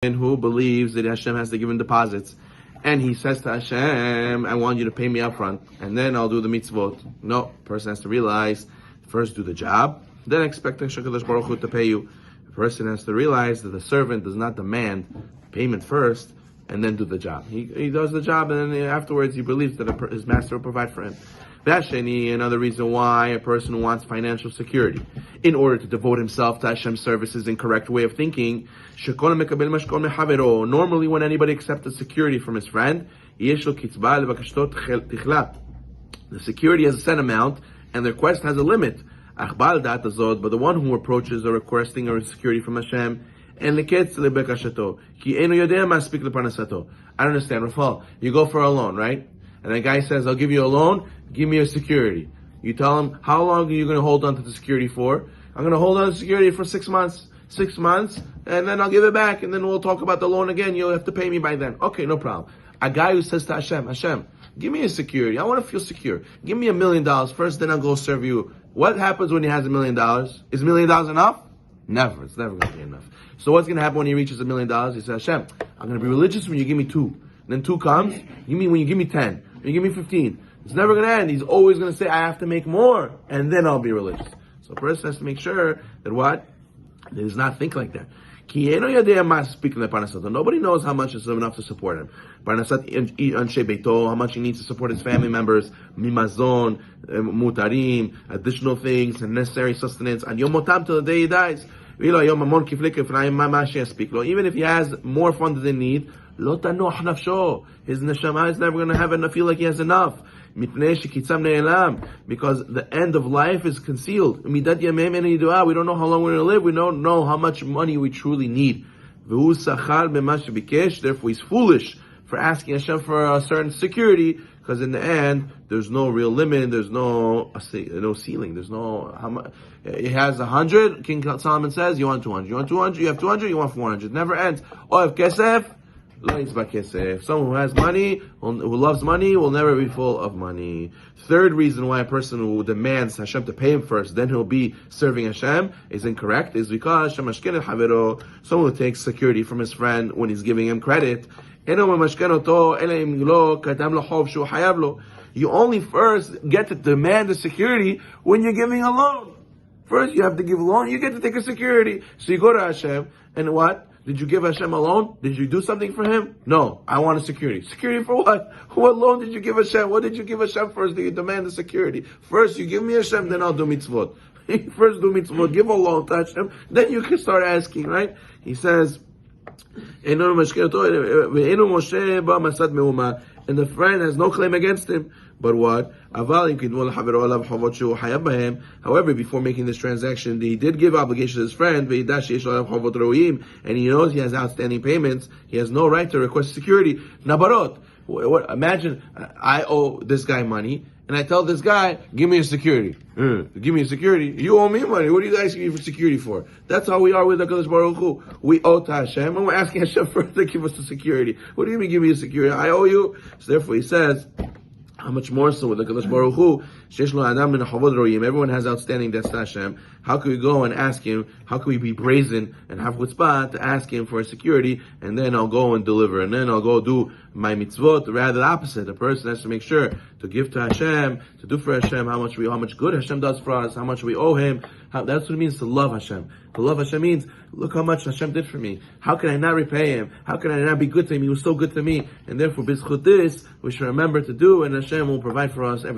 who believes that Hashem has to give him deposits, and he says to Hashem, I want you to pay me up front, and then I'll do the mitzvot. No, person has to realize, first do the job, then expect HaKadosh Baruch Hu to pay you. The person has to realize that the servant does not demand payment first, and then do the job. He does the job, and then afterwards he believes that his master will provide for him. Vasheni, another reason why a person wants financial security, in order to devote himself to Hashem's services in correct way of thinking. Normally, when anybody accepts a security from his friend, the security has a set amount, and the request has a limit. But the one who approaches or requesting a security from Hashem, I don't understand, Rafal. You go for a loan, right? And the guy says, I'll give you a loan, give me a security. You tell him, how long are you going to hold on to the security for? I'm going to hold on to the security for 6 months. 6 months, and then I'll give it back, and then we'll talk about the loan again. You'll have to pay me by then. Okay, no problem. A guy who says to Hashem, give me a security. I want to feel secure. Give me $1 million first, then I'll go serve you. What happens when he has $1 million? Is $1 million enough? Never. It's never going to be enough. So what's going to happen when he reaches $1 million? He says, Hashem, I'm going to be religious when you give me 2. And then 2 comes, when you give me 10. When you give me 15. It's never going to end. He's always going to say, I have to make more, and then I'll be religious. So a person has to make sure that what? He does not think like that. Nobody knows how much is enough to support him. How much he needs to support his family members, mimazon, mutarim, additional things, and necessary sustenance. And till the day he dies. Even if he has more funds than need, his neshama is never going to have enough, feel like he has enough. Because the end of life is concealed. We don't know how long we're going to live. We don't know how much money we truly need. Therefore, he's foolish for asking Hashem for a certain security, because in the end, there's no real limit. There's no ceiling. There's no how much. He has 100. King Solomon says, "You want 200. You want 200. You have 200. You want 400. It never ends." Oh, if kesef. Someone who has money, who loves money, will never be full of money. Third reason why a person who demands Hashem to pay him first, then he'll be serving Hashem, is incorrect, is because someone who takes security from his friend when he's giving him credit, you only first get to demand the security when you're giving a loan. First you have to give a loan, you get to take a security. So you go to Hashem, and what? Did you give Hashem a loan? Did you do something for him? No. I want a security. Security for what? What loan did you give Hashem? What did you give Hashem first? Do you demand the security? First you give me Hashem, then I'll do mitzvot. First do mitzvot, give a loan to Hashem, then you can start asking, right? He says, and the friend has no claim against him. But what? However, before making this transaction, he did give obligation to his friend, and he knows he has outstanding payments. He has no right to request security. Nabarot. Imagine I owe this guy money, and I tell this guy, give me a security. Give me a security. You owe me money. What are you asking me for security for? That's how we are with HaKadosh Baruch Hu. We owe to Hashem, and we're asking Hashem first to give us the security. What do you mean give me a security? I owe you. So therefore he says, how much more so with the HaKadosh Baruch Hu? Everyone has outstanding debts to Hashem. How can we go and ask him? How can we be brazen and have chutzpah to ask him for a security, and then I'll go and deliver, and then I'll go do my mitzvot? Rather the opposite. The person has to make sure to give to Hashem, to do for Hashem how much good Hashem does for us, how much we owe Him. That's what it means to love Hashem. To love Hashem means, look how much Hashem did for me. How can I not repay Him? How can I not be good to Him? He was so good to me. And therefore, b'zchut this, we should remember to do, and Hashem will provide for us everything.